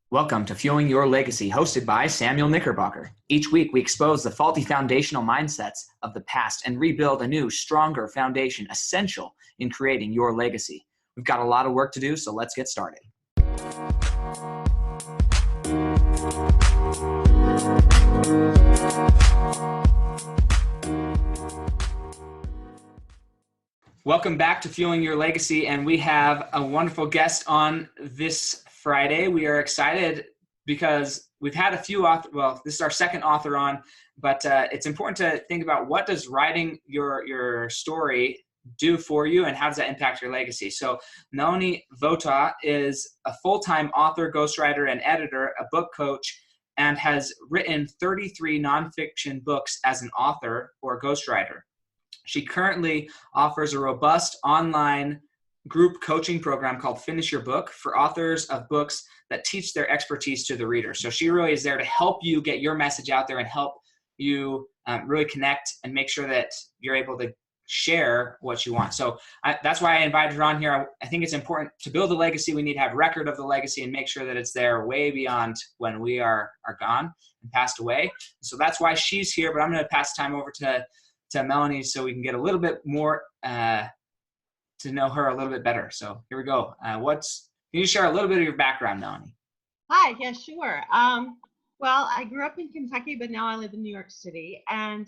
Welcome to Fueling Your Legacy, hosted by Samuel Knickerbocker. Each week, we expose the faulty foundational mindsets of the past and rebuild a new, stronger foundation essential in creating your legacy. We've got a lot of work to do, so let's get started. Welcome back to Fueling Your Legacy, and we have a wonderful guest on this Friday. We are excited because we've had a few this is our second author on, but it's important to think about what does writing your story do for you and how does that impact your legacy. So Melanie Votaw is a full-time author, ghostwriter, and editor, a book coach, and has written 33 nonfiction books as an author or ghostwriter. She currently offers a robust online group coaching program called Finish Your Book for authors of books that teach their expertise to the reader. So she really is there to help you get your message out there and help you really connect and make sure that you're able to share what you want. So that's why I invited her on here. I think it's important to build a legacy. We need to have record of the legacy and make sure that it's there way beyond when we are gone and passed away. So that's why she's here, but I'm going to pass time over to Melanie so we can get a little bit more to know her a little bit better. So here we go. Can you share a little bit of your background, Melanie? Hi, yeah, sure. Well, I grew up in Kentucky, but now I live in New York City, and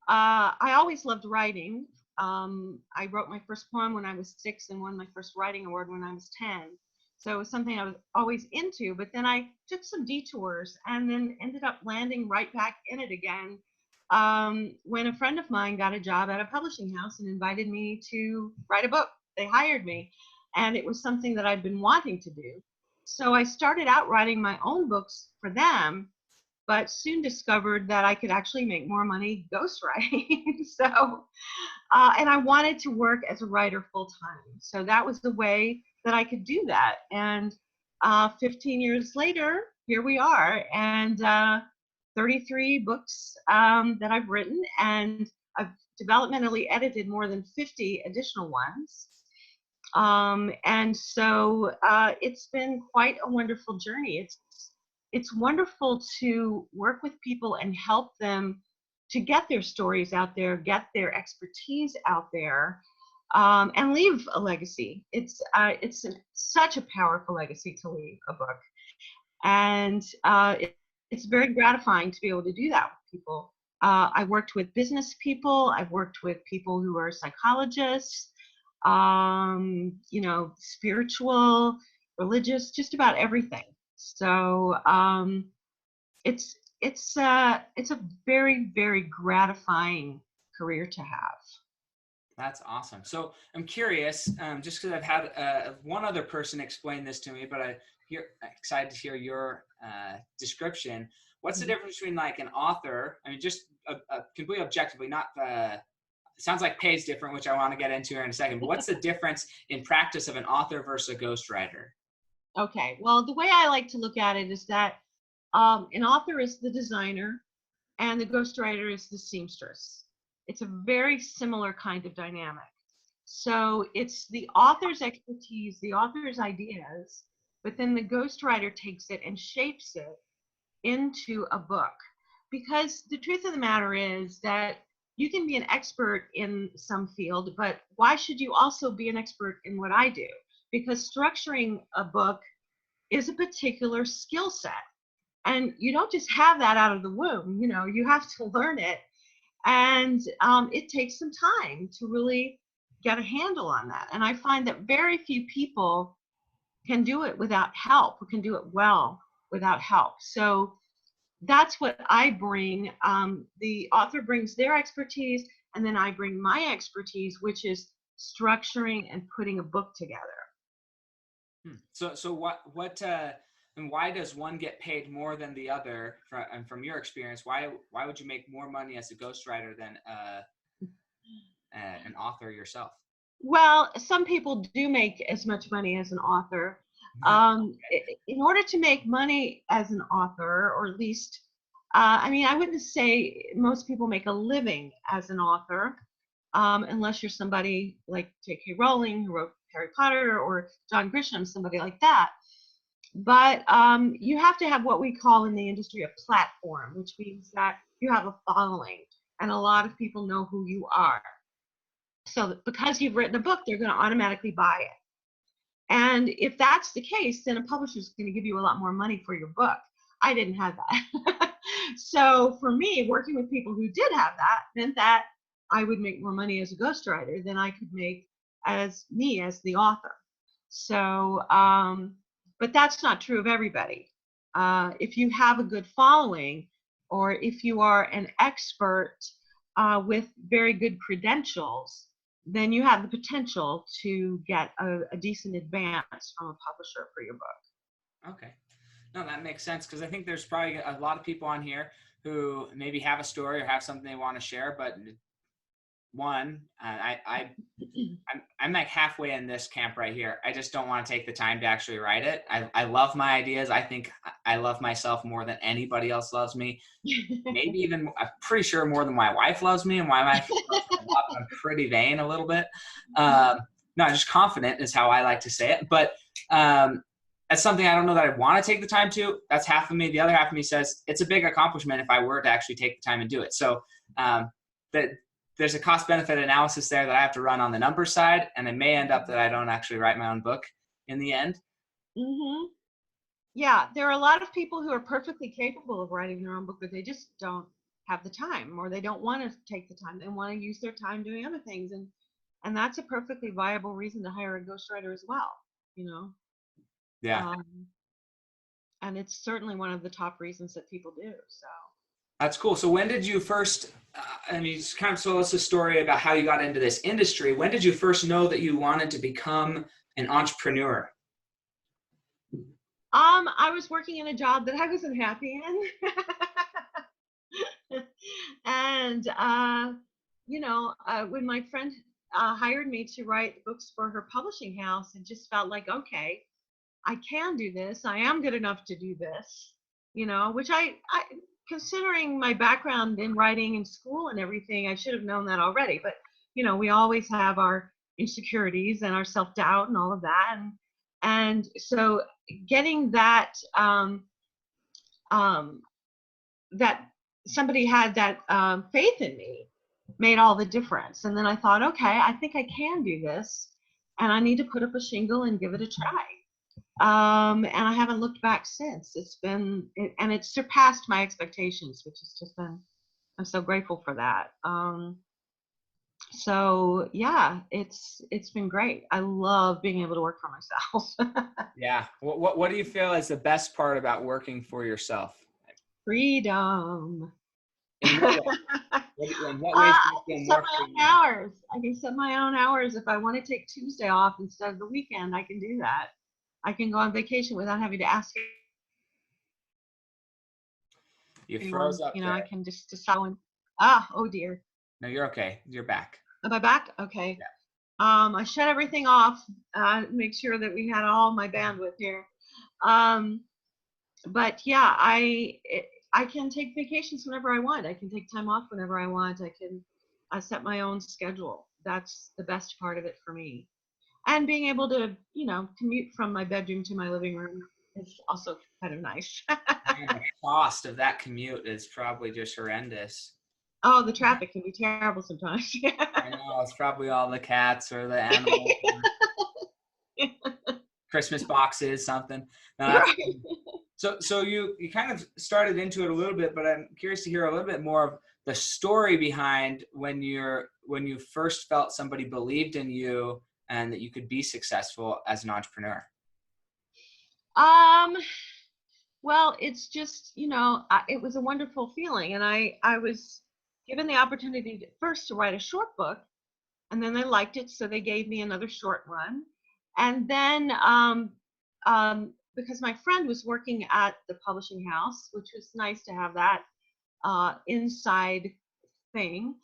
I always loved writing. I wrote my first poem when I was 6 and won my first writing award when I was 10. So it was something I was always into, but then I took some detours and then ended up landing right back in it again when a friend of mine got a job at a publishing house and invited me to write a book. They hired me, and it was something that I'd been wanting to do. So I started out writing my own books for them, but soon discovered that I could actually make more money ghostwriting. And I wanted to work as a writer full time. So that was the way that I could do that. And 15 years later, here we are, and 33 books that I've written, and I've developmentally edited more than 50 additional ones. And so it's been quite a wonderful journey. It's wonderful to work with people and help them to get their stories out there, get their expertise out there, and leave a legacy. It's such a powerful legacy to leave a book. And it's very gratifying to be able to do that with people. I worked with business people. I've worked with people who are psychologists, spiritual, religious, just about everything. So it's a very, very gratifying career to have. That's awesome. So I'm curious, just because I've had one other person explain this to me, but I'm excited to hear your description. What's the difference between like an author? I mean, just completely objectively, not it sounds like pay is different, which I want to get into here in a second. But what's the difference in practice of an author versus a ghostwriter? Okay. Well, the way I like to look at it is that an author is the designer and the ghostwriter is the seamstress. It's a very similar kind of dynamic. So it's the author's expertise, the author's ideas, but then the ghostwriter takes it and shapes it into a book. Because the truth of the matter is that you can be an expert in some field, but why should you also be an expert in what I do? Because structuring a book is a particular skill set. And you don't just have that out of the womb, you have to learn it. And it takes some time to really get a handle on that. And I find that very few people can do it without help, or can do it well without help. So that's what I bring. The author brings their expertise, and then I bring my expertise, which is structuring and putting a book together. So what and why does one get paid more than the other? And from your experience, why would you make more money as a ghostwriter than an author yourself? Well, some people do make as much money as an author. In order to make money as an author, or at least, I wouldn't say most people make a living as an author, unless you're somebody like J.K. Rowling, who wrote Harry Potter, or John Grisham, somebody like that. But you have to have what we call in the industry a platform, which means that you have a following and a lot of people know who you are. So because you've written a book, they're going to automatically buy it. And if that's the case, then a publisher is going to give you a lot more money for your book. I didn't have that. So for me, working with people who did have that meant that I would make more money as a ghostwriter than I could make as the author. So, but that's not true of everybody. If you have a good following, or if you are an expert with very good credentials, then you have the potential to get a decent advance from a publisher for your book. Okay. No, that makes sense, because I think there's probably a lot of people on here who maybe have a story or have something they want to share, but one, I'm like halfway in this camp right here. I just don't want to take the time to actually write it. I love my ideas. I think I love myself more than anybody else loves me. Maybe even, I'm pretty sure more than my wife loves me, and my wife loves me a lot. I'm pretty vain a little bit. No, just confident is how I like to say it. But that's something I don't know that I want to take the time to. That's half of me. The other half of me says it's a big accomplishment if I were to actually take the time and do it. So that there's a cost-benefit analysis there that I have to run on the numbers side, and it may end up that I don't actually write my own book in the end. Mm-hmm. Yeah, there are a lot of people who are perfectly capable of writing their own book, but they just don't have the time, or they don't want to take the time. They want to use their time doing other things, and that's a perfectly viable reason to hire a ghostwriter as well, you know. Yeah. And it's certainly one of the top reasons that people do. So. That's cool. So when did you first, kind of told us a story about how you got into this industry. When did you first know that you wanted to become an entrepreneur? I was working in a job that I wasn't happy in. And, when my friend hired me to write books for her publishing house, it just felt like, okay, I can do this. I am good enough to do this, which I considering my background in writing in school and everything, I should have known that already. But, we always have our insecurities and our self-doubt and all of that. And so getting that, that somebody had that faith in me made all the difference. And then I thought, okay, I think I can do this, and I need to put up a shingle and give it a try. And I haven't looked back since. And it's surpassed my expectations, which has just been, I'm so grateful for that. So yeah, it's been great. I love being able to work for myself. Yeah. What do you feel is the best part about working for yourself? Freedom. In what ways do you feel more free? I can set my own hours. If I want to take Tuesday off instead of the weekend, I can do that. I can go on vacation without having to ask. You froze up there. I can just decide. Oh dear. No, you're okay. You're back. Am I back? Okay. Yeah. I shut everything off, make sure that we had all my bandwidth here. But yeah, I can take vacations whenever I want. I can take time off whenever I want. I can set my own schedule. That's the best part of it for me. And being able to, commute from my bedroom to my living room is also kind of nice. And the cost of that commute is probably just horrendous. Oh, the traffic can be terrible sometimes. I know, it's probably all the cats or the animals. Christmas boxes, something. No, Right. So you kind of started into it a little bit, but I'm curious to hear a little bit more of the story behind when you first felt somebody believed in you and that you could be successful as an entrepreneur. Well, it's just, it was a wonderful feeling. And I was given the opportunity first to write a short book, and then they liked it, so they gave me another short run. And then because my friend was working at the publishing house, which was nice to have that inside thing,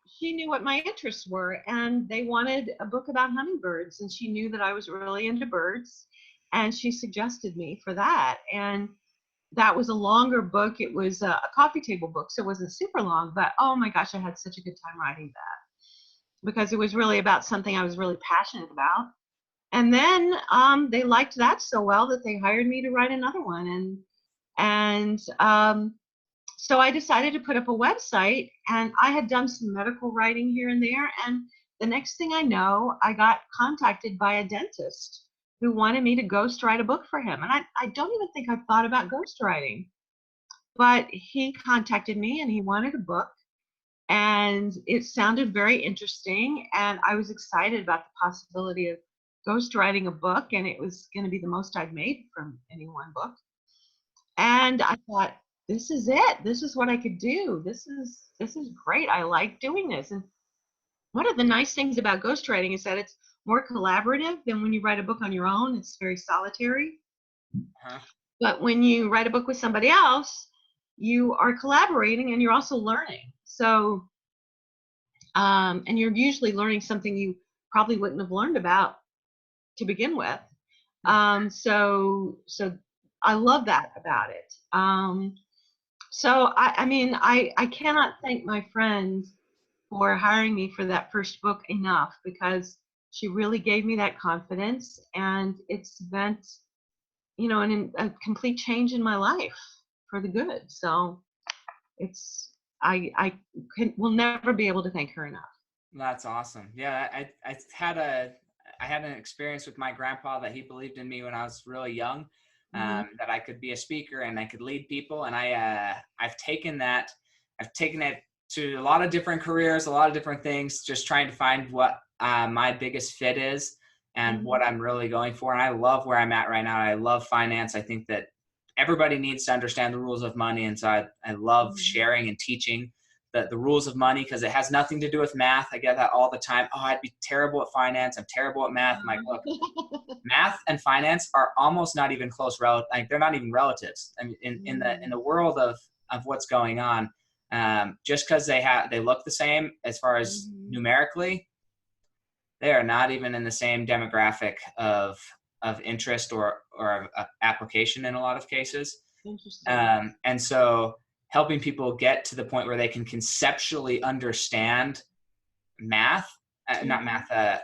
she knew what my interests were, and they wanted a book about hummingbirds, and she knew that I was really into birds, and she suggested me for that. And that was a longer book. It was a coffee table book, so it wasn't super long, but oh my gosh, I had such a good time writing that, because it was really about something I was really passionate about. And then they liked that so well that they hired me to write another one. And so I decided to put up a website, and I had done some medical writing here and there. And the next thing I know, I got contacted by a dentist who wanted me to ghostwrite a book for him. And I don't even think I've thought about ghostwriting, but he contacted me and he wanted a book, and it sounded very interesting. And I was excited about the possibility of ghostwriting a book, and it was going to be the most I'd made from any one book. And I thought, this is it. This is what I could do. This is great. I like doing this. And one of the nice things about ghostwriting is that it's more collaborative than when you write a book on your own. It's very solitary. Uh-huh. But when you write a book with somebody else, you are collaborating and you're also learning. So, and you're usually learning something you probably wouldn't have learned about to begin with. So I love that about it. So I mean, I cannot thank my friend for hiring me for that first book enough, because she really gave me that confidence, and it's meant, you know, a complete change in my life for the good. So it's, will never be able to thank her enough. That's awesome. Yeah, I had an experience with my grandpa that he believed in me when I was really young, that I could be a speaker and I could lead people. And I've taken it to a lot of different careers, a lot of different things, just trying to find what my biggest fit is and what I'm really going for. And I love where I'm at right now. I love finance. I think that everybody needs to understand the rules of money. And so I love sharing and teaching the rules of money, because it has nothing to do with math. I get that all the time. Oh, I'd be terrible at finance. I'm terrible at math. I'm like, look, math and finance are almost not even close relative. Like, they're not even relatives. I mean, in the world of what's going on, just because they look the same as far as numerically, they are not even in the same demographic of interest or application in a lot of cases. Interesting. And so helping people get to the point where they can conceptually understand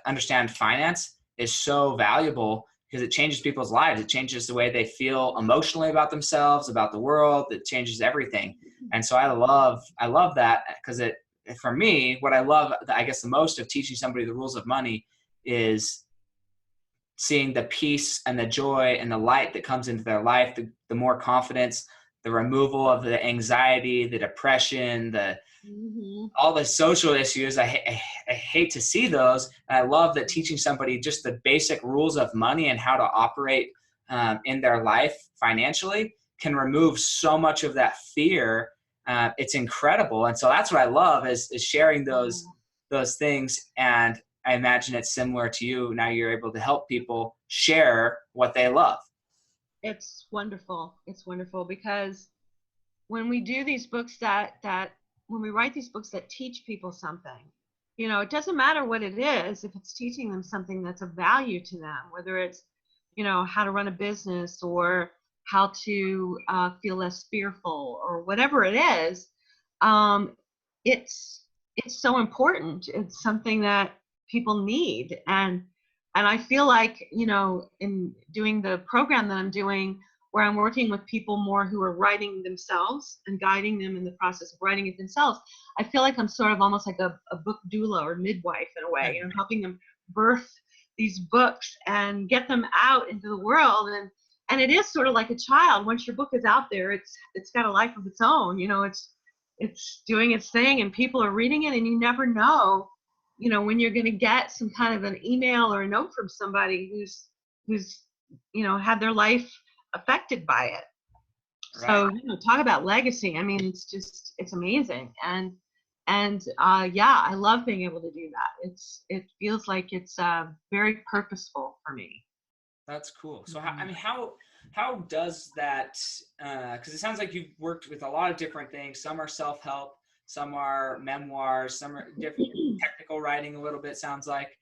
understand finance is so valuable, because it changes people's lives. It changes the way they feel emotionally about themselves, about the world. It changes everything. And so I love that, because for me, what I love, I guess, the most of teaching somebody the rules of money is seeing the peace and the joy and the light that comes into their life, the more confidence, the removal of the anxiety, the depression, all the social issues. I hate to see those. And I love that teaching somebody just the basic rules of money and how to operate in their life financially can remove so much of that fear. It's incredible. And so that's what I love is sharing those things. And I imagine it's similar to you. Now you're able to help people share what they love. It's wonderful. It's wonderful, because when we do these books when we write these books that teach people something, you know, it doesn't matter what it is. If it's teaching them something that's of value to them, whether it's, you know, how to run a business or how to feel less fearful or whatever it is, it's so important. It's something that people need. And I feel like, you know, in doing the program that I'm doing, where I'm working with people more who are writing themselves and guiding them in the process of writing it themselves, I feel like I'm sort of almost like a book doula or midwife in a way, you know, helping them birth these books and get them out into the world. And it is sort of like a child. Once your book is out there, it's got a life of its own. You know, it's doing its thing, and people are reading it, and you never know, you know, when you're going to get some kind of an email or a note from somebody who's you know, had their life affected by it. Right. So, you know, talk about legacy. I mean, it's amazing. And yeah, I love being able to do that. It feels like it's very purposeful for me. That's cool. So how does that, because it sounds like you've worked with a lot of different things. Some are self-help, some are memoirs, some are different technical writing a little bit, sounds like.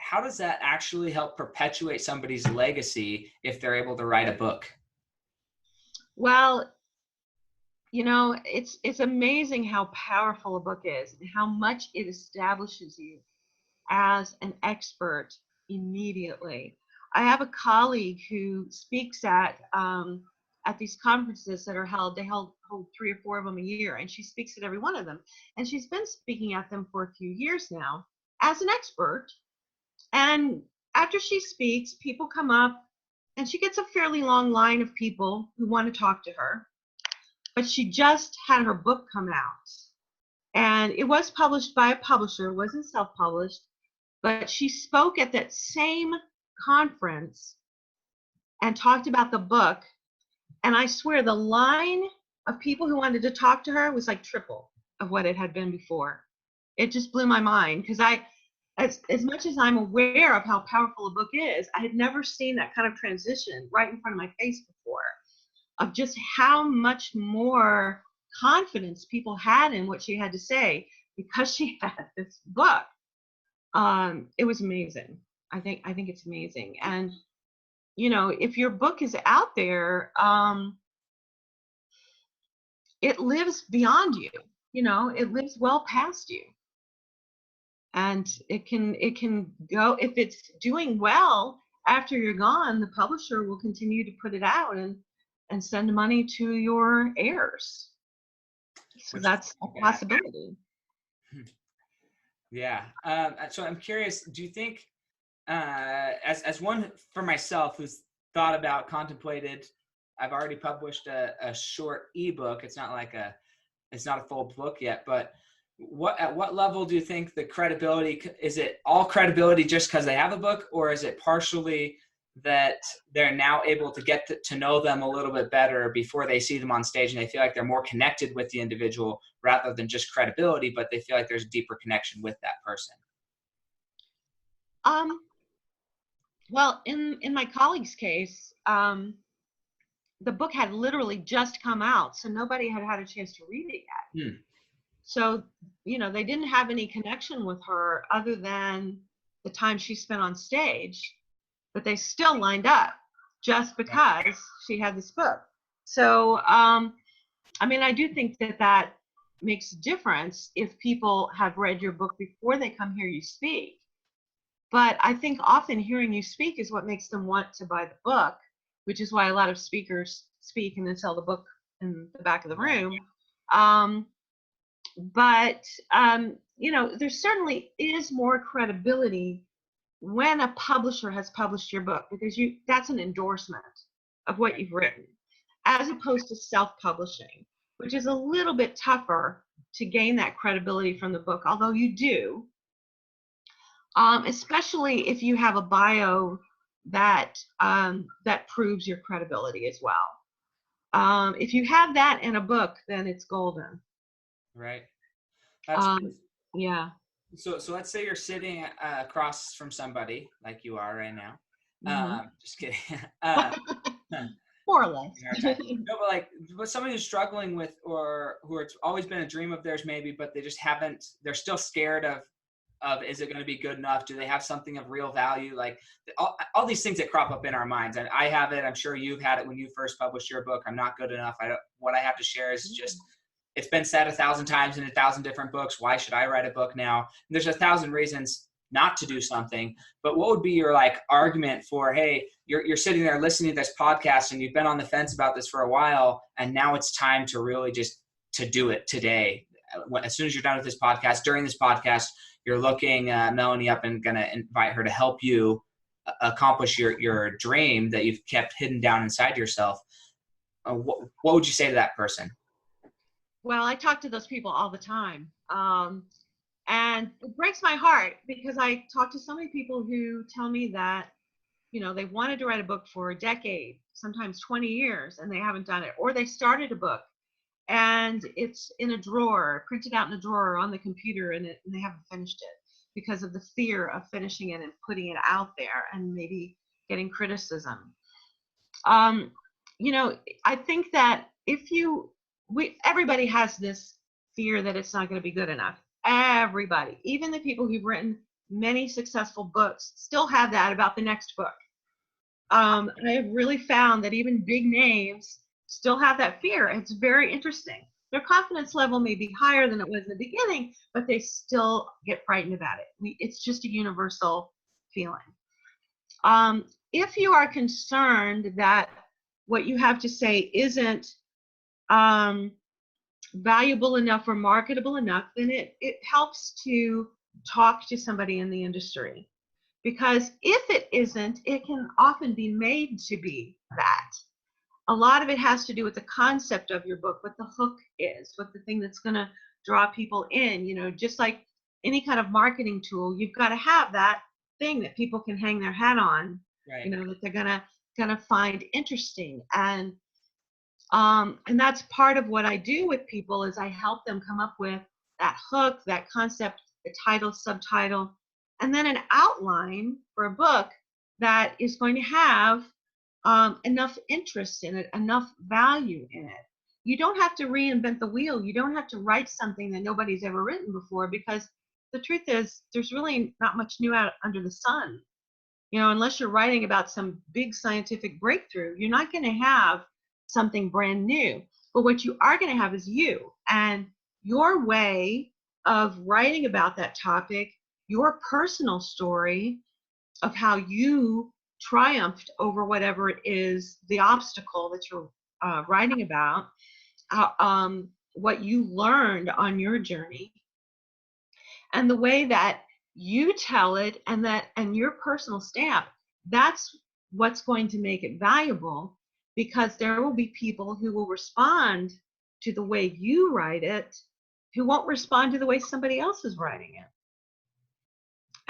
How does that actually help perpetuate somebody's legacy if they're able to write a book? Well, you know, it's amazing how powerful a book is and how much it establishes you as an expert immediately. I have a colleague who speaks at these conferences that are held. They hold 3 or 4 of them a year, and she speaks at every one of them. And she's been speaking at them for a few years now as an expert. And after she speaks, people come up, and she gets a fairly long line of people who want to talk to her. But she just had her book come out. And it was published by a publisher, it wasn't self-published, but she spoke at that same conference and talked about the book. And I swear the line of people who wanted to talk to her was like triple of what it had been before. It just blew my mind, because as much as I'm aware of how powerful a book is, I had never seen that kind of transition right in front of my face before, of just how much more confidence people had in what she had to say because she had this book. It was amazing. I think it's amazing. And if your book is out there, it lives beyond you. It lives well past you, and it can go, if it's doing well after you're gone, the publisher will continue to put it out and send money to your heirs. So that's a possibility. Yeah. So I'm curious, do you think, as one for myself who's thought about, contemplated, I've already published a short ebook. It's not a full book yet, but at what level do you think the credibility, is it all credibility just because they have a book, or is it partially that they're now able to get to know them a little bit better before they see them on stage, and they feel like they're more connected with the individual rather than just credibility, but they feel like there's a deeper connection with that person? Well, in my colleague's case, the book had literally just come out, so nobody had had a chance to read it yet. So, they didn't have any connection with her other than the time she spent on stage, but they still lined up just because she had this book. So, I do think that makes a difference if people have read your book before they come hear you speak. But I think often hearing you speak is what makes them want to buy the book, which is why a lot of speakers speak and then sell the book in the back of the room. But there certainly is more credibility when a publisher has published your book, because that's an endorsement of what you've written, as opposed to self-publishing, which is a little bit tougher to gain that credibility from the book, although you do, especially if you have a bio that proves your credibility as well. If you have that in a book, then it's golden. Right. Yeah. So let's say you're sitting across from somebody like you are right now. Just kidding. More or less. No, but somebody who's struggling with, or who it's always been a dream of theirs maybe, but they just haven't, they're still scared of is it going to be good enough? Do they have something of real value? Like all these things that crop up in our minds. And I have it. I'm sure you've had it when you first published your book. I'm not good enough. What I have to share is just, it's been said 1,000 times in 1,000 different books. Why should I write a book now? And there's 1,000 reasons not to do something. But what would be your argument for, hey, you're sitting there listening to this podcast and you've been on the fence about this for a while, and now it's time to really just to do it today. As soon as you're done with this podcast, during this podcast, you're looking Melanie up and going to invite her to help you accomplish your dream that you've kept hidden down inside yourself. What would you say to that person? Well, I talk to those people all the time. And it breaks my heart, because I talk to so many people who tell me that, they wanted to write a book for a decade, sometimes 20 years, and they haven't done it. Or they started a book and it's in a drawer, printed out in a drawer on the computer, and they haven't finished it because of the fear of finishing it and putting it out there and maybe getting criticism. I think that everybody has this fear that it's not going to be good enough. Everybody, even the people who've written many successful books, still have that about the next book. I have really found that even big names still have that fear. It's very interesting. their confidence level may be higher than it was in the beginning, but they still get frightened about it. It's just a universal feeling. If you are concerned that what you have to say isn't valuable enough or marketable enough, then it helps to talk to somebody in the industry. Because if it isn't, it can often be made to be that. A lot of it has to do with the concept of your book, what the hook is, what the thing that's going to draw people in. You know, just like any kind of marketing tool, you've got to have that thing that people can hang their hat on, Right. you know, that they're gonna find interesting. And that's part of what I do with people, is I help them come up with that hook, that concept, the title, subtitle, and then an outline for a book that is going to have enough interest in it, enough value in it. You don't have to reinvent the wheel. You don't have to write something that nobody's ever written before, because the truth is there's really not much new out under the sun. You know, unless you're writing about some big scientific breakthrough, you're not going to have something brand new. But what you are going to have is you and your way of writing about that topic, your personal story of how you triumphed over whatever it is, the obstacle that you're writing about, what you learned on your journey, and the way that you tell it, and your personal stamp. That's what's going to make it valuable, because there will be people who will respond to the way you write it, who won't respond to the way somebody else is writing it.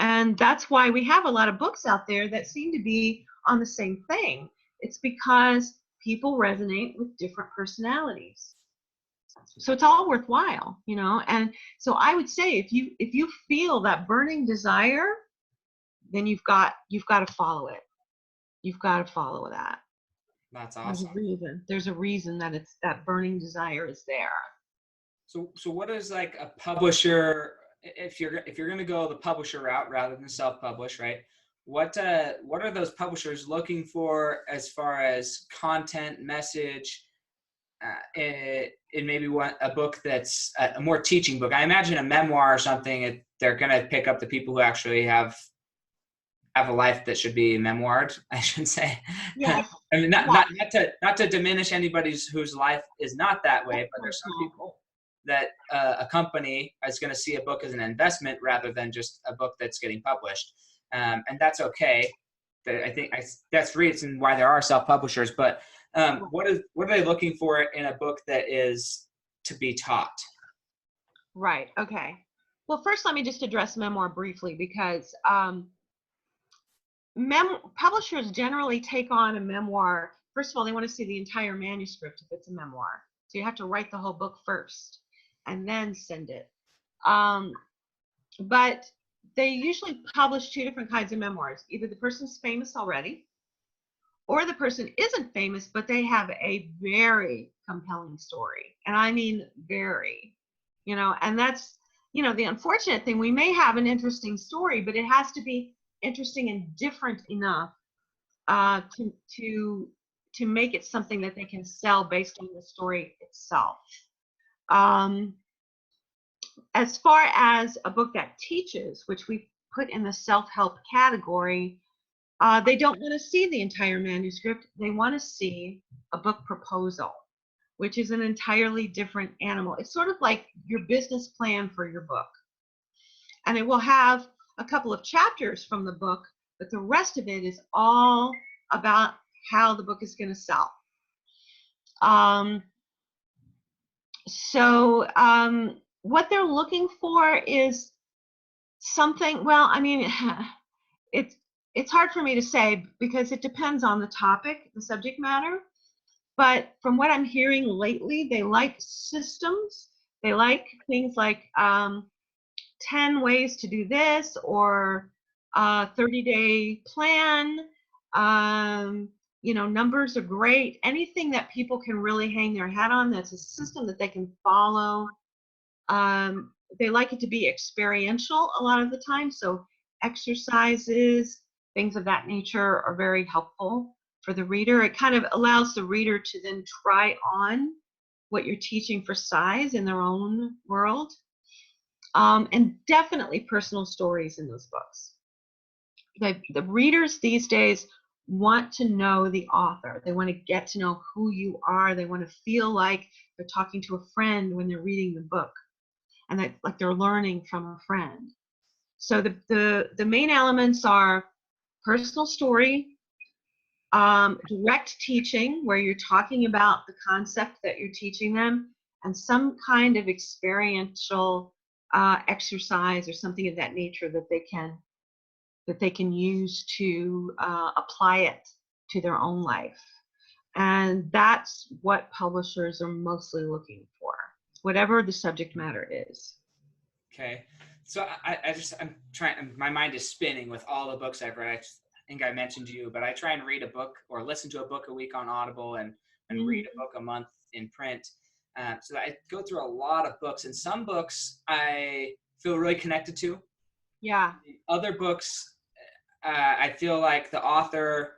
And that's why we have a lot of books out there that seem to be on the same thing. It's because people resonate with different personalities. So it's all worthwhile, you know. And so I would say, if you feel that burning desire, then you've got to follow it. You've got to follow that. That's awesome. There's a reason that it's that burning desire is there. So what is like a publisher, if you're going to go the publisher route rather than self-publish, right? What are those publishers looking for as far as content, message, in maybe a book that's a more teaching book? I imagine a memoir or something, they're going to pick up the people who actually have a life that should be memoired, I should say. Yes. I mean, not to diminish anybody whose life is not that way, but there's some people that a company is going to see a book as an investment rather than just a book that's getting published. And that's okay. I think that's the reason why there are self-publishers. But what are they looking for in a book that is to be taught? Right. Okay. Well, first, let me just address memoir briefly, because publishers generally take on a memoir. First of all, they want to see the entire manuscript if it's a memoir. So you have to write the whole book first and then send it. But they usually publish two different kinds of memoirs. Either the person's famous already, or the person isn't famous, but they have a very compelling story. And I mean very, you know, and that's, you know, the unfortunate thing. We may have an interesting story, but it has to be interesting and different enough to make it something that they can sell based on the story itself. As far as a book that teaches, which we put in the self-help category, they don't want to see the entire manuscript. They want to see a book proposal, which is an entirely different animal. It's sort of like your business plan for your book. And it will have a couple of chapters from the book, but the rest of it is all about how the book is going to sell. What they're looking for is something, well, I mean, it's hard for me to say, because it depends on the topic, the subject matter. But from what I'm hearing lately, they like systems. They like things like 10 ways to do this, or a 30-day plan. You know, numbers are great. Anything that people can really hang their hat on, that's a system that they can follow. They like it to be experiential a lot of the time. So exercises, things of that nature are very helpful for the reader. It kind of allows the reader to then try on what you're teaching for size in their own world. And definitely personal stories in those books. The readers these days want to know the author. They want to get to know who you are. They want to feel like they're talking to a friend when they're reading the book, and that like they're learning from a friend. So the main elements are personal story, direct teaching, where you're talking about the concept that you're teaching them, and some kind of experiential exercise or something of that nature that they can use to apply it to their own life. And that's what publishers are mostly looking for, whatever the subject matter is. Okay. So I'm trying, my mind is spinning with all the books I've read. I think I mentioned to you, but I try and read a book or listen to a book a week on Audible and read a book a month in print. So I go through a lot of books, and some books I feel really connected to. Yeah. Other books, I feel like the author,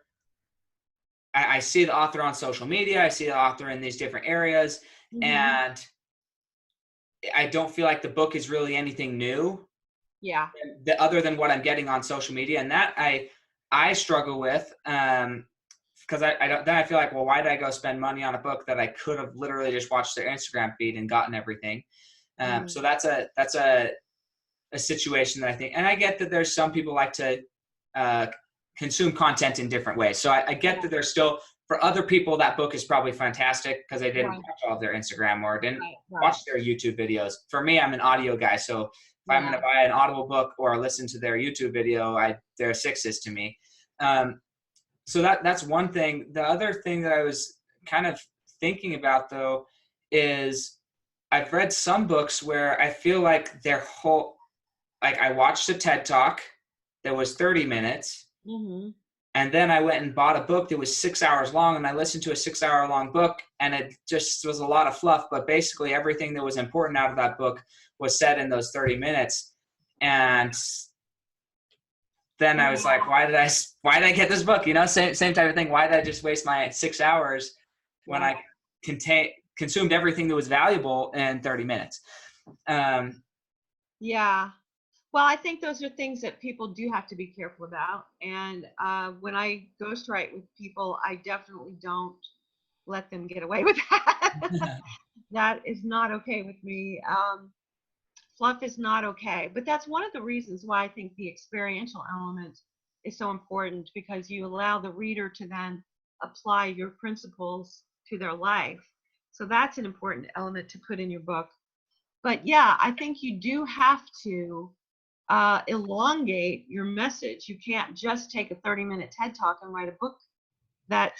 I see the author on social media, I see the author in these different areas, and I don't feel like the book is really anything new. Yeah. Other than what I'm getting on social media, and that I struggle with, because then I feel like, well, why did I go spend money on a book that I could have literally just watched their Instagram feed and gotten everything? So that's a situation that I think, and I get that there's some people like to consume content in different ways. So I get that there's still, for other people, that book is probably fantastic because they didn't watch all of their Instagram or didn't watch their YouTube videos. For me, I'm an audio guy, so if I'm going to buy an Audible book or listen to their YouTube video, they're sixes to me. So that's one thing. The other thing that I was kind of thinking about, though, is I've read some books where I feel like their whole, like I watched a TED Talk that was 30 minutes, and then I went and bought a book that was 6 hours long, and I listened to a 6 hour long book, and it just was a lot of fluff, but basically everything that was important out of that book was said in those 30 minutes. And then I was like, why did I get this book? You know, same type of thing. Why did I just waste my 6 hours when I consumed everything that was valuable in 30 minutes? Yeah. Well, I think those are things that people do have to be careful about. And when I ghostwrite with people, I definitely don't let them get away with that. That is not okay with me. Fluff is not okay. But that's one of the reasons why I think the experiential element is so important, because you allow the reader to then apply your principles to their life. So that's an important element to put in your book. But yeah, I think you do have to elongate your message. You can't just take a 30-minute TED Talk and write a book that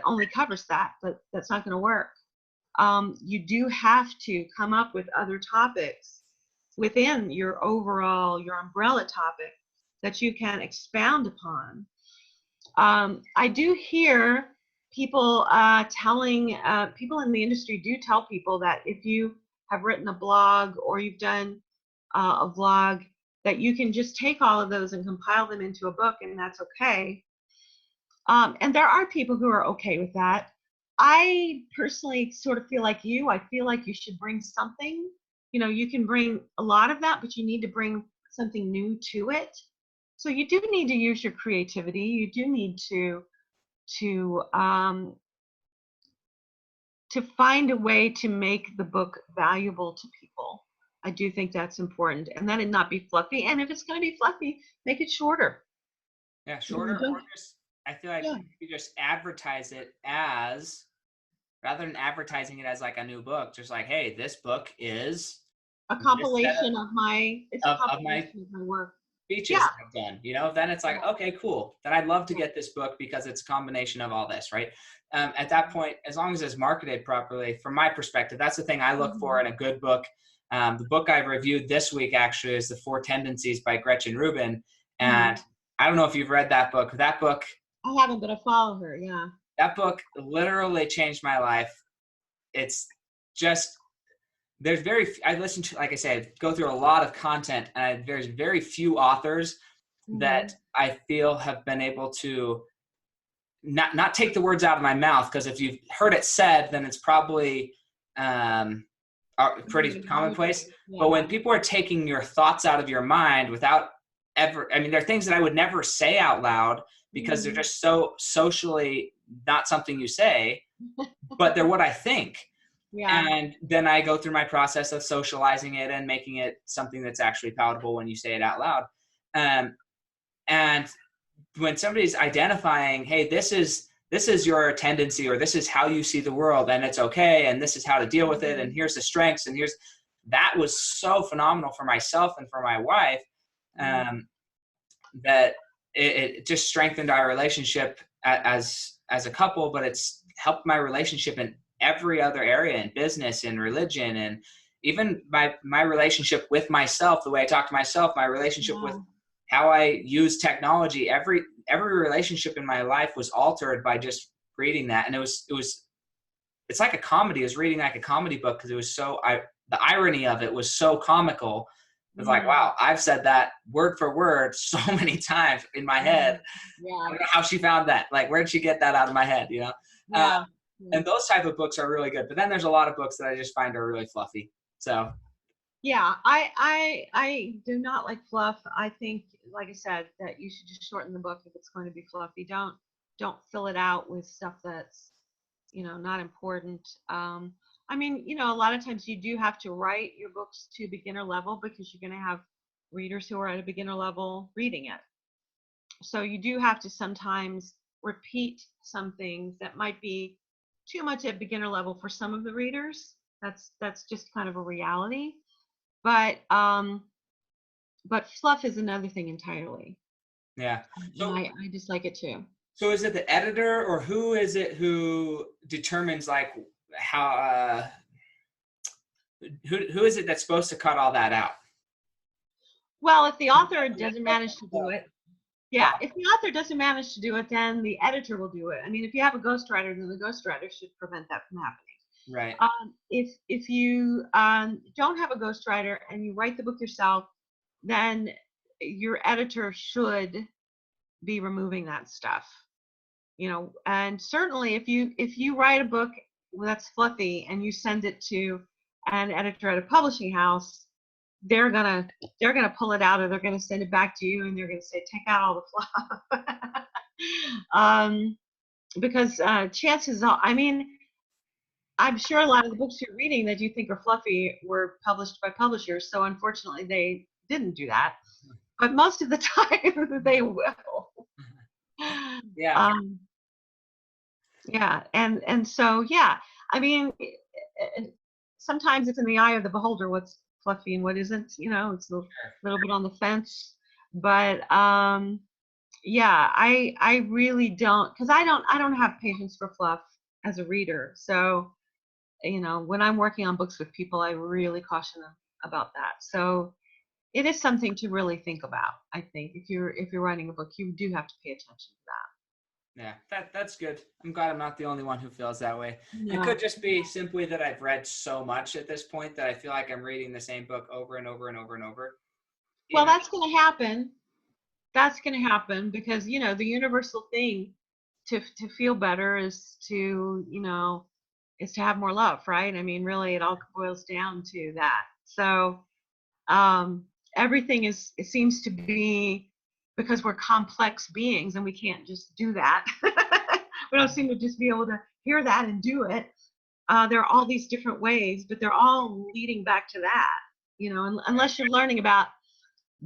only covers that. But that's not going to work. You do have to come up with other topics within your umbrella topic that you can expound upon. I do hear people telling people in the industry do tell people that if you have written a blog or you've done a vlog, that you can just take all of those and compile them into a book, and that's okay. And there are people who are okay with that. I personally sort of feel like you. I feel like you should bring something. You know, you can bring a lot of that, but you need to bring something new to it. So you do need to use your creativity. You do need to find a way to make the book valuable to people. I do think that's important, and then it not be fluffy. And if it's going to be fluffy, make it shorter. Yeah, shorter. Or just, I feel like you just advertise it as, rather than advertising it as like a new book, just like, hey, this book is a compilation of my work. Speeches I've done, you know, then it's like, okay, cool. Then I'd love to get this book because it's a combination of all this, right? At that point, as long as it's marketed properly, from my perspective, that's the thing I look for in a good book. The book I reviewed this week actually is The Four Tendencies by Gretchen Rubin. And I don't know if you've read that book. That book, I haven't, but I follow her. Yeah. That book literally changed my life. It's just, I listen to, like I said, go through a lot of content, and there's very few authors that I feel have been able to not take the words out of my mouth, because if you've heard it said, then it's probably are pretty commonplace. But when people are taking your thoughts out of your mind without ever, I mean, there are things that I would never say out loud because they're just so socially not something you say, but they're what I think. Yeah. And then I go through my process of socializing it and making it something that's actually palatable when you say it out loud. And when somebody's identifying, hey, this is your tendency, or this is how you see the world, and it's okay, and this is how to deal with it, and here's the strengths, and that was so phenomenal for myself and for my wife, that it just strengthened our relationship as a couple, but it's helped my relationship in every other area, in business, in religion, and even my relationship with myself, the way I talk to myself, my relationship with how I use technology. Every relationship in my life was altered by just reading that. And it's like a comedy. It was reading like a comedy book, because it was the irony of it was so comical. It's like, wow, I've said that word for word so many times in my head. I don't know how she found that. Like, where did she get that out of my head, you know? And those type of books are really good. But then there's a lot of books that I just find are really fluffy. So yeah, I do not like fluff. I think, like I said, that you should just shorten the book if it's going to be fluffy. Don't fill it out with stuff that's, not important. I mean, a lot of times you do have to write your books to beginner level, because you're going to have readers who are at a beginner level reading it. So you do have to sometimes repeat some things that might be too much at beginner level for some of the readers. That's just kind of a reality. But fluff is another thing entirely. Yeah. So I dislike it too. So is it the editor, or who is it who determines, like, how who is it that's supposed to cut all that out? Well, if the author doesn't manage to do it, if the author doesn't manage to do it, then the editor will do it. I mean, if you have a ghostwriter, then the ghostwriter should prevent that from happening. Right. If you don't have a ghostwriter and you write the book yourself, then your editor should be removing that stuff. And certainly if you write a book that's fluffy and you send it to an editor at a publishing house, they're gonna pull it out, or they're gonna send it back to you, and they're gonna say, take out all the fluff. Because chances are, I mean, I'm sure a lot of the books you're reading that you think are fluffy were published by publishers, so unfortunately they didn't do that. But most of the time they will. Yeah. Yeah, and so I mean, sometimes it's in the eye of the beholder what's fluffy and what isn't. It's a little bit on the fence. But I really don't, because I don't have patience for fluff as a reader. So when I'm working on books with people, I really caution them about that. So it is something to really think about. I think if you're writing a book, you do have to pay attention to that. Yeah, that's good. I'm glad I'm not the only one who feels that way. No. It could just be simply that I've read so much at this point that I feel like I'm reading the same book over and over and over and over. Well, that's going to happen. That's going to happen because, the universal thing to feel better is to have more love, right? I mean, really, it all boils down to that. So everything it seems to be, because we're complex beings and we can't just do that. We don't seem to just be able to hear that and do it. There are all these different ways, but they're all leading back to that, unless you're learning about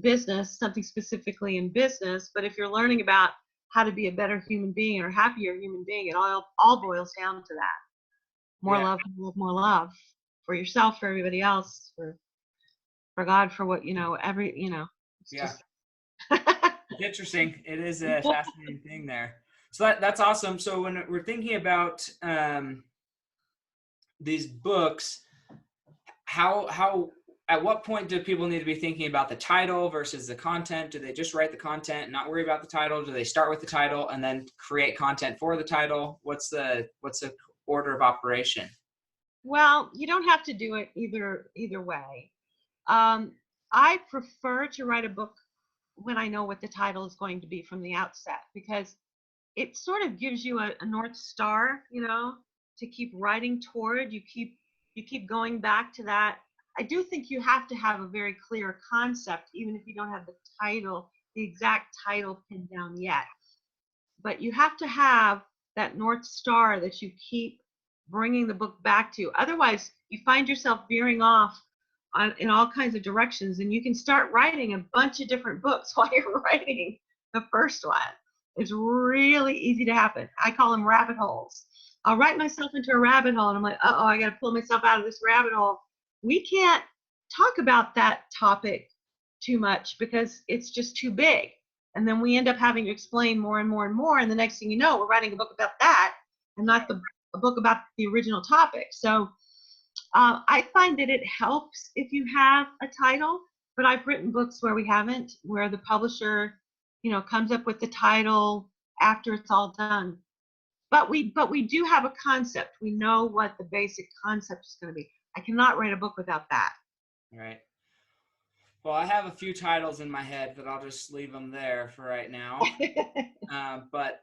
business, something specifically in business. But if you're learning about how to be a better human being or happier human being, it all boils down to that. More love, more love for yourself, for everybody else, for God, for what, it's just interesting. It is a fascinating thing there. So that's awesome. So when we're thinking about these books, how at what point do people need to be thinking about the title versus the content? Do they just write the content and not worry about the title? Do they start with the title and then create content for the title? What's the order of operation? Well, you don't have to do it either way. I prefer to write a book when I know what the title is going to be from the outset, because it sort of gives you a North Star, to keep writing toward. You you keep going back to that. I do think you have to have a very clear concept, even if you don't have the title, the exact title pinned down yet. But you have to have that North Star that you keep bringing the book back to. Otherwise, you find yourself veering off in all kinds of directions, and you can start writing a bunch of different books while you're writing the first one. It's really easy to happen. I call them rabbit holes. I'll write myself into a rabbit hole, and I'm like, uh-oh, I got to pull myself out of this rabbit hole. We can't talk about that topic too much because it's just too big. And then we end up having to explain more and more and more. And the next thing you know, we're writing a book about that and not a book about the original topic. So I find that it helps if you have a title, but I've written books where we haven't, where the publisher, comes up with the title after it's all done. But we do have a concept. We know what the basic concept is going to be. I cannot write a book without that. Right. Well, I have a few titles in my head, but I'll just leave them there for right now. But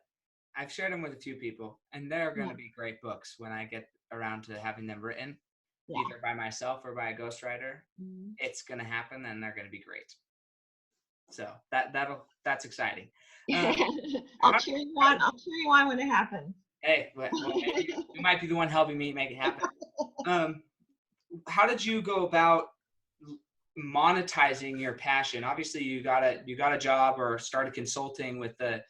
I've shared them with a few people, and they're going to be great books when I get around to having them written, either by myself or by a ghostwriter. Mm-hmm. It's going to happen, and they're going to be great. So that's exciting. I'll cheer you on. I'll cheer you on when it happens. Hey, you might be the one helping me make it happen. How did you go about monetizing your passion? Obviously, you got a job or started consulting with the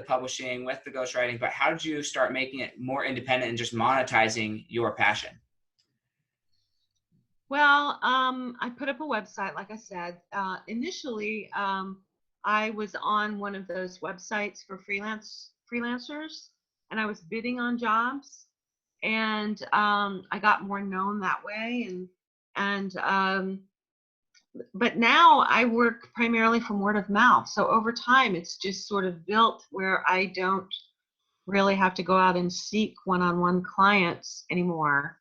publishing, with the ghostwriting. But how did you start making it more independent and just monetizing your passion? Well, I put up a website, like I said. Initially, I was on one of those websites for freelancers, and I was bidding on jobs, and I got more known that way. But now I work primarily from word of mouth. So over time, it's just sort of built where I don't really have to go out and seek one-on-one clients anymore.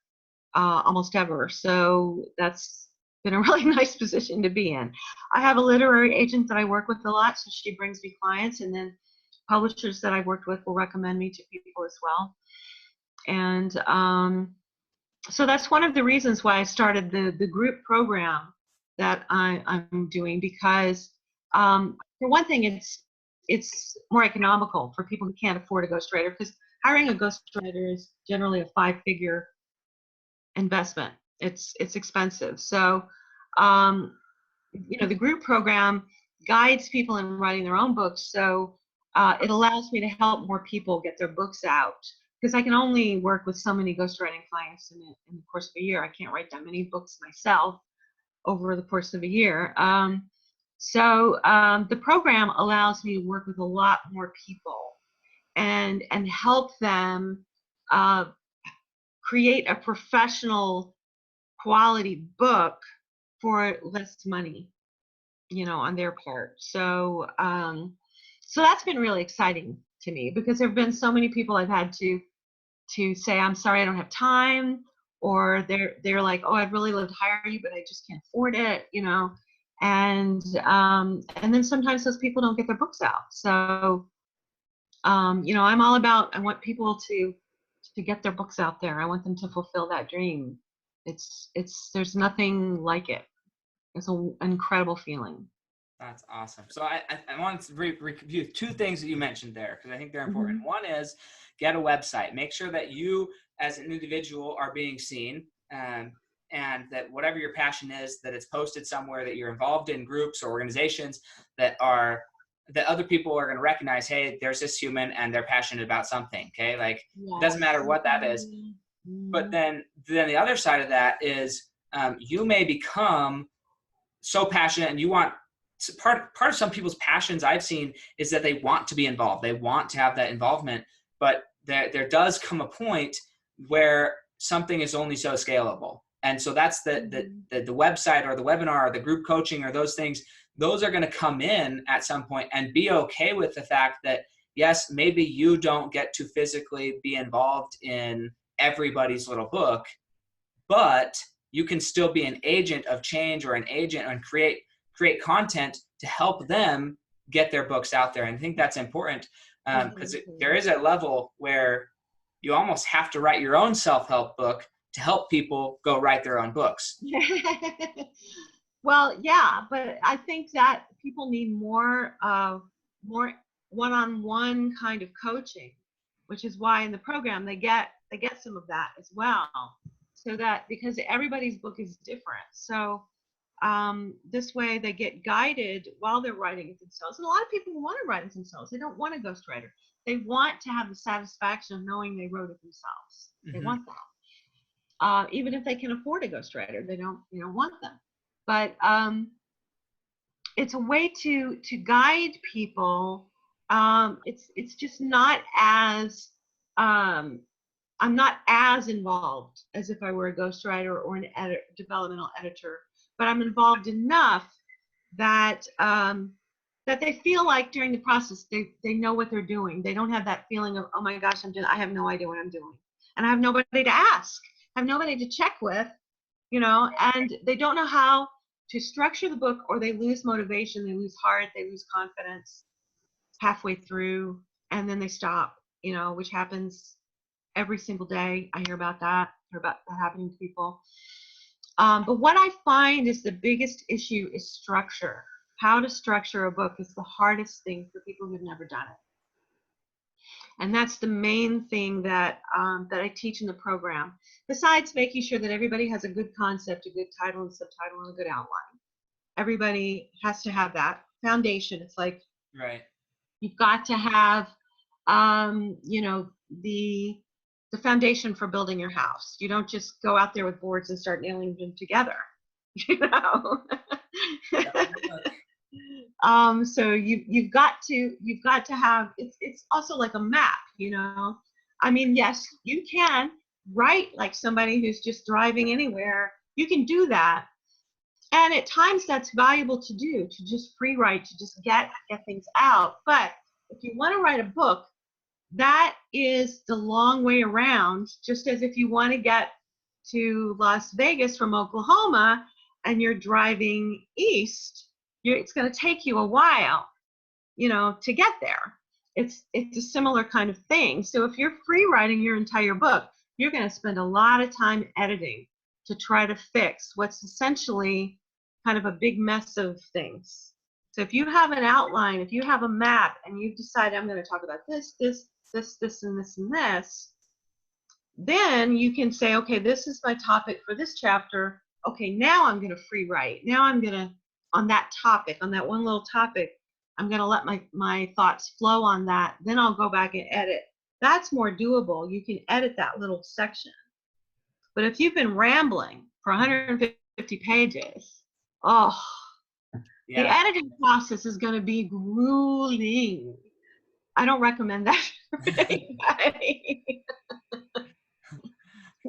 Almost ever. So that's been a really nice position to be in. I have a literary agent that I work with a lot, so she brings me clients, and then publishers that I've worked with will recommend me to people as well. And so that's one of the reasons why I started the group program that I'm doing, because for one thing, it's more economical for people who can't afford a ghostwriter, because hiring a ghostwriter is generally a 5-figure investment. It's expensive. So the group program guides people in writing their own books. So it allows me to help more people get their books out, because I can only work with so many ghostwriting clients in the course of a year. I can't write that many books myself over the course of a year. So the program allows me to work with a lot more people and help them create a professional quality book for less money, on their part. So that's been really exciting to me, because there have been so many people I've had to say, I'm sorry, I don't have time, or they're like, oh, I'd really love to hire you, but I just can't afford it, and then sometimes those people don't get their books out. So I'm all about, I want people to get their books out there. I want them to fulfill that dream. There's nothing like it. It's an incredible feeling. That's awesome. So I wanted to review 2 things that you mentioned there, because I think they're important. Mm-hmm. One is get a website. Make sure that you as an individual are being seen, and that whatever your passion is, that it's posted somewhere, that you're involved in groups or organizations that other people are going to recognize, hey, there's this human and they're passionate about something. Okay. Like, yes. It doesn't matter what that is. But then the other side of that is you may become so passionate, and you want part of some people's passions I've seen is that they want to be involved. They want to have that involvement, but there does come a point where something is only so scalable. And so that's the website or the webinar or the group coaching or those things. Those are going to come in at some point, and be okay with the fact that, yes, maybe you don't get to physically be involved in everybody's little book, but you can still be an agent of change, or an agent and create content to help them get their books out there. And I think that's important, because there is a level where you almost have to write your own self-help book to help people go write their own books. Well, yeah, but I think that people need more one-on-one kind of coaching, which is why in the program they get some of that as well. So that, because everybody's book is different. So this way they get guided while they're writing it themselves. And a lot of people want to write it themselves. They don't want a ghostwriter. They want to have the satisfaction of knowing they wrote it themselves. They want that. Even if they can afford a ghostwriter, they don't want them. But it's a way to guide people. It's just not as I'm not as involved as if I were a ghostwriter or an developmental editor, but I'm involved enough that that they feel like during the process they know what they're doing. They don't have that feeling of, oh my gosh, I have no idea what I'm doing, and I have nobody to ask, I have nobody to check with, and they don't know how to structure the book, or they lose motivation, they lose heart, they lose confidence halfway through, and then they stop, which happens every single day. I hear about that happening to people. But what I find is the biggest issue is structure. How to structure a book is the hardest thing for people who've never done it. And that's the main thing that I teach in the program, besides making sure that everybody has a good concept, a good title and subtitle, and a good outline. Everybody has to have that foundation. It's like, right, you've got to have the foundation for building your house. You don't just go out there with boards and start nailing them together, So you've got to have, it's also like a map, I mean, yes, you can write like somebody who's just driving anywhere. You can do that. And at times that's valuable to do, to just free write, to just get things out. But if you want to write a book, that is the long way around, just as if you want to get to Las Vegas from Oklahoma and you're driving east, it's going to take you a while, to get there. It's a similar kind of thing. So if you're free writing your entire book, you're going to spend a lot of time editing to try to fix what's essentially kind of a big mess of things. So if you have an outline, if you have a map, and you decide, I'm going to talk about this, and this, then you can say, okay, this is my topic for this chapter. Okay, now I'm going to free write. Now I'm going to, on that topic, on that one little topic, I'm going to let my thoughts flow on that. Then I'll go back and edit. That's more doable. You can edit that little section. But if you've been rambling for 150 pages, the editing process is going to be grueling. I don't recommend that for anybody.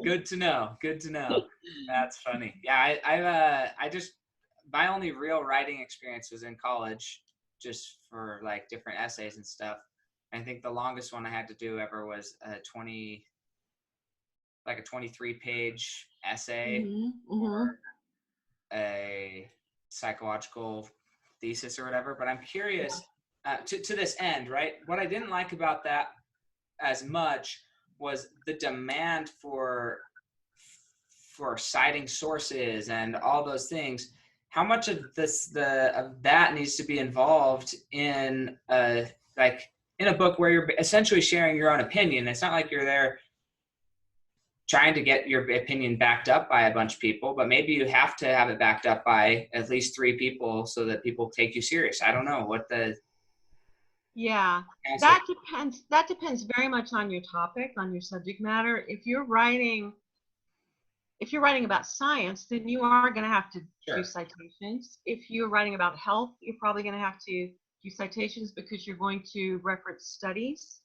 Good to know. That's funny. Yeah, I just, my only real writing experience was in college, just for like different essays and stuff. I think the longest one I had to do ever was a 23-page essay or a psychological thesis or whatever. But I'm curious, to this end, right? What I didn't like about that as much was the demand for citing sources and all those things. How much of that needs to be involved in in a book where you're essentially sharing your own opinion? It's not like you're there trying to get your opinion backed up by a bunch of people, but maybe you have to have it backed up by at least 3 people so that people take you serious. I don't know what the... Yeah, that depends. That depends very much on your topic, on your subject matter. If you're writing about science, then you are going to have to do citations. If you're writing about health, you're probably going to have to do citations because you're going to reference studies.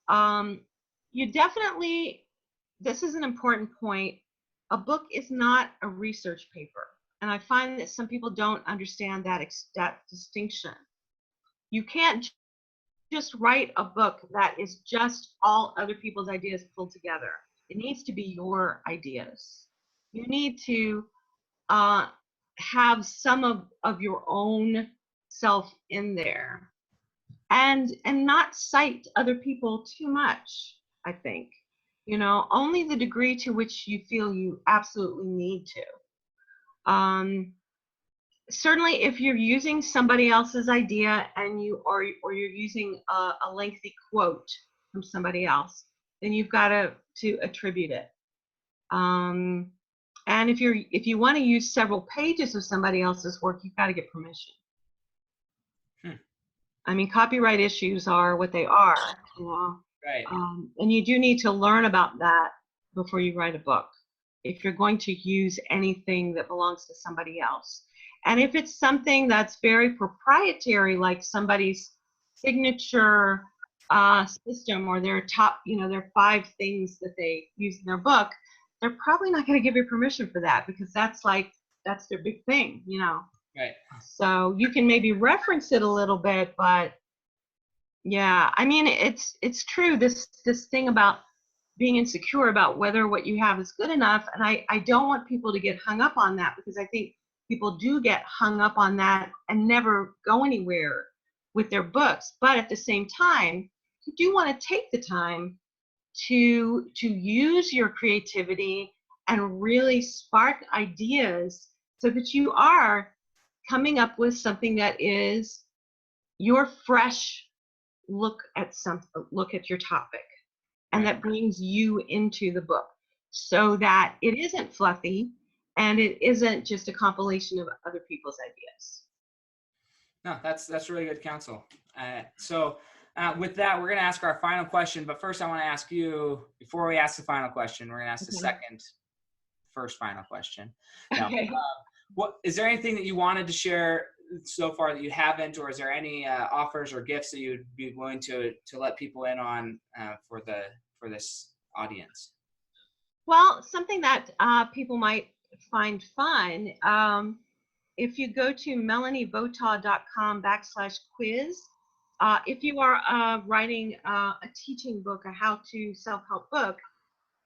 You definitely, this is an important point. A book is not a research paper. And I find that some people don't understand that distinction. You can't just write a book that is just all other people's ideas pulled together. It needs to be your ideas. You need to have some of your own self in there, and not cite other people too much, I think. only the degree to which you feel you absolutely need to. Certainly, if you're using somebody else's idea and or you're using a lengthy quote from somebody else, then you've got to attribute it. And if you want to use several pages of somebody else's work, you've got to get permission. I mean, copyright issues are what they are, Right. And you do need to learn about that before you write a book, if you're going to use anything that belongs to somebody else. And if it's something that's very proprietary, like somebody's signature system or their top, their 5 things that they use in their book, they're probably not going to give you permission for that, because that's their big thing, Right. So you can maybe reference it a little bit, but yeah, I mean, it's true, this thing about being insecure about whether what you have is good enough. And I don't want people to get hung up on that, because I think people do get hung up on that and never go anywhere with their books. But at the same time, you do want to take the time to use your creativity and really spark ideas so that you are coming up with something that is your fresh look at your topic, and that brings you into the book, so that it isn't fluffy and it isn't just a compilation of other people's ideas. No, that's really good counsel. So with that, we're going to ask our final question. But first, I want to ask you, before we ask the final question, we're going to ask the first final question. Now, Okay. What is there anything that you wanted to share so far that you haven't, or is there any offers or gifts that you'd be willing to let people in on for this audience? Well, something that people might find fun, if you go to melanievotaw.com/quiz, if you are writing a teaching book, a how-to self-help book,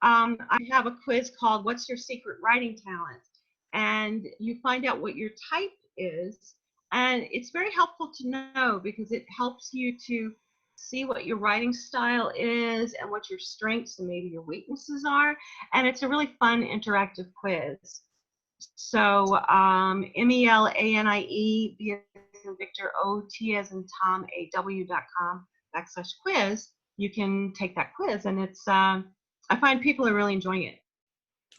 I have a quiz called "What's Your Secret Writing Talent?" And you find out what your type is, and it's very helpful to know, because it helps you to see what your writing style is and what your strengths and maybe your weaknesses are. And it's a really fun interactive quiz. So MELANIE, V as in Victor, OT as in Tom, AW.com/quiz. You can take that quiz, and it's I find people are really enjoying it.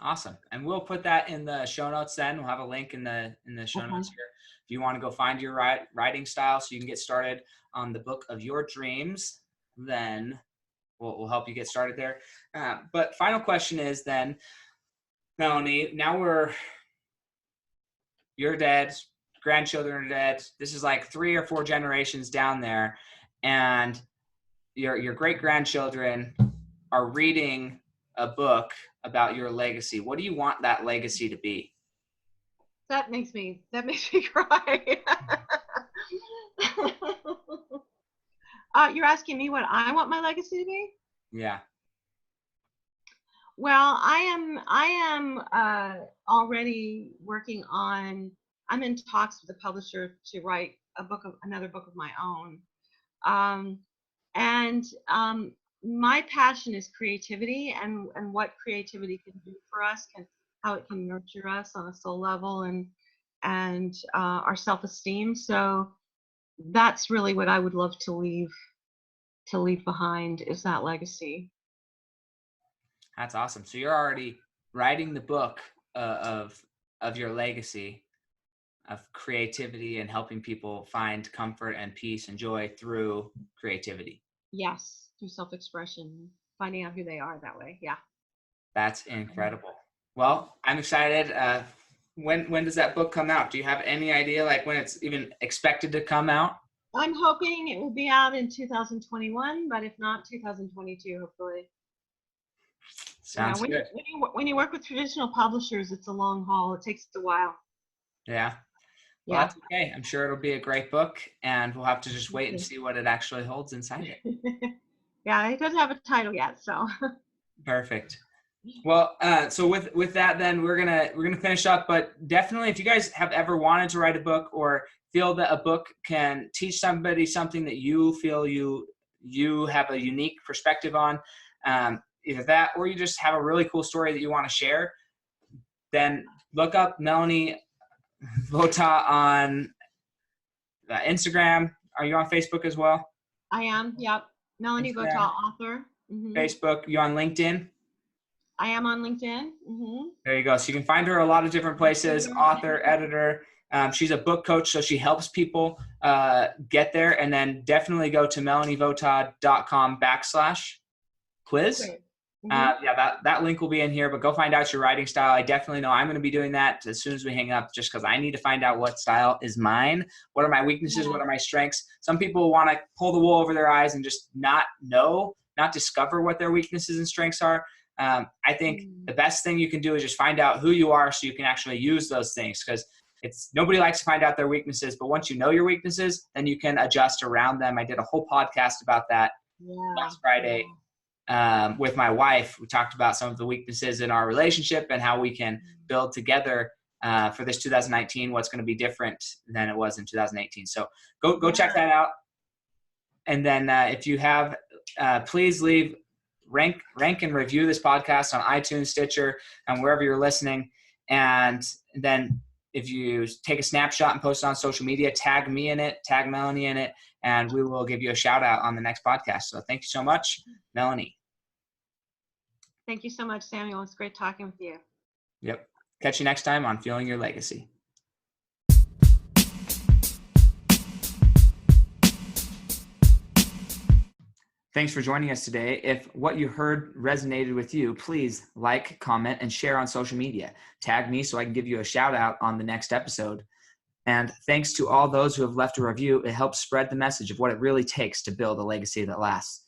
Awesome. And we'll put that in the show notes then. We'll have a link in the show notes here. If you want to go find your writing style so you can get started on the book of your dreams, then we'll help you get started there. But final question is then, Melanie, now you're dead, grandchildren are dead. This is like 3 or 4 generations down there, and your great-grandchildren are reading a book about your legacy. What do you want that legacy to be? That makes me cry. You're asking me what I want my legacy to be? Yeah. Well, I am already working on. I'm in talks with a publisher to write another book of my own, and my passion is creativity, and what creativity can do for us, how it can nurture us on a soul level, and our self-esteem. So that's really what I would love to leave behind, is that legacy. That's awesome. So you're already writing the book of your legacy of creativity and helping people find comfort and peace and joy through creativity. Yes, through self-expression, finding out who they are that way. Yeah. That's incredible. Well, I'm excited. When does that book come out? Do you have any idea, like, when it's even expected to come out? I'm hoping it will be out in 2021, but if not, 2022, hopefully. Sounds good. When you work with traditional publishers, it's a long haul. It takes a while. Yeah. Well, that's okay. I'm sure it'll be a great book, and we'll have to just wait and see what it actually holds inside it. Yeah, it doesn't have a title yet, so. Perfect. Well, so with that, then we're gonna finish up. But definitely, if you guys have ever wanted to write a book or feel that a book can teach somebody something that you feel you have a unique perspective on, either that or you just have a really cool story that you want to share, then look up Melanie Votaw on Instagram. Are you on Facebook as well? I am. Yep. Melanie Instagram, Votaw, author. Facebook. You on LinkedIn? I am on LinkedIn. There you go. So you can find her a lot of different places, author, editor. She's a book coach, so she helps people get there. And then definitely go to melanievotaw.com/quiz. That link will be in here, but go find out your writing style. I definitely know I'm going to be doing that as soon as we hang up, just because I need to find out what style is mine. What are my weaknesses? What are my strengths? Some people want to pull the wool over their eyes and just not discover what their weaknesses and strengths are. I think the best thing you can do is just find out who you are so you can actually use those things, because nobody likes to find out their weaknesses, but once you know your weaknesses, then you can adjust around them. I did a whole podcast about that last Friday with my wife. We talked about some of the weaknesses in our relationship and how we can build together for this 2019, what's going to be different than it was in 2018. So go check that out. And then if you have, please leave rank and review this podcast on iTunes, Stitcher, and wherever you're listening. And then if you take a snapshot and post it on social media, tag me in it, tag Melanie in it, and we will give you a shout out on the next podcast. So thank you so much, Melanie. Thank you so much, Samuel. It's great talking with you. Yep. Catch you next time on Fueling Your Legacy. Thanks for joining us today. If what you heard resonated with you, please like, comment, and share on social media. Tag me so I can give you a shout out on the next episode. And thanks to all those who have left a review. It helps spread the message of what it really takes to build a legacy that lasts.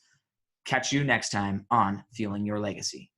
Catch you next time on Fueling Your Legacy.